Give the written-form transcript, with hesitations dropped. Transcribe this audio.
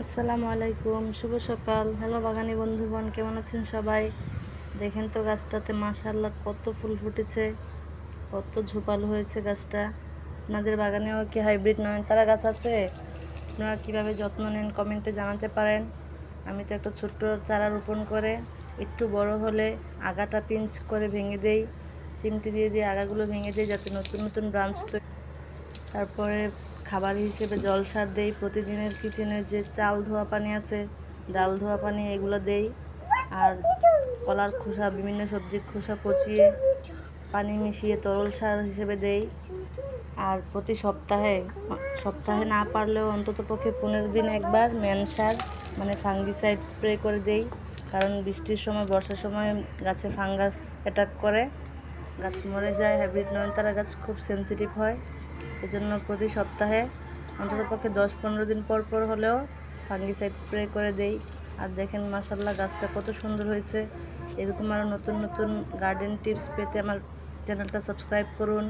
আসসালামু আলাইকুম, শুভ সকাল। হ্যালো বাগানি বন্ধুগণ, কেমন আছেন সবাই? দেখেন তো গাছটাতে মাশাআল্লাহ কত ফুল ফুটেছে, কত ঝোপালো হয়েছে গাছটা। আপনাদের বাগানেও কি হাইব্রিড নয়নতারা গাছ আছে? আপনারা কীভাবে যত্ন নেন কমেন্টে জানাতে পারেন। আমি তো একটা ছোট্ট চারা রোপণ করে একটু বড় হলে আগাটা পিঞ্চ করে ভেঙে দেই, চিমটি দিয়ে আগাগুলো ভেঙে দেই যাতে নতুন নতুন ব্রাঞ্চ তৈরি। তারপরে খাবার হিসেবে জল সার দেই। প্রতিদিনের কিচেনের যে চাল ধোয়া পানি আছে, ডাল ধোয়া পানি, এগুলো দেই। আর কলার খোসা, বিভিন্ন সবজির খোসা পচিয়ে পানি মিশিয়ে তরল সার হিসেবে দেই। আর প্রতি সপ্তাহে না পারলেও অন্তত পক্ষে 15 দিন একবার ম্যান সার মানে ফাঙ্গিসাইড স্প্রে করে দেই। কারণ বৃষ্টির সময়, বর্ষার সময় গাছে ফাঙ্গাস অ্যাটাক করে, গাছ মরে যায়। হাইব্রিড নয়নতারা গাছ খুব সেনসিটিভ হয়, এজন্য প্রতি সপ্তাহে অন্ততপক্ষে 10-15 দিন পর পর হলেও ফাঙ্গিসাইড স্প্রে করে দেই। আর দেখেন মাশাআল্লাহ গাছটা কত সুন্দর হয়েছে। এরকম আরও নতুন নতুন গার্ডেন টিপস পেতে আমার চ্যানেলটা সাবস্ক্রাইব করুন।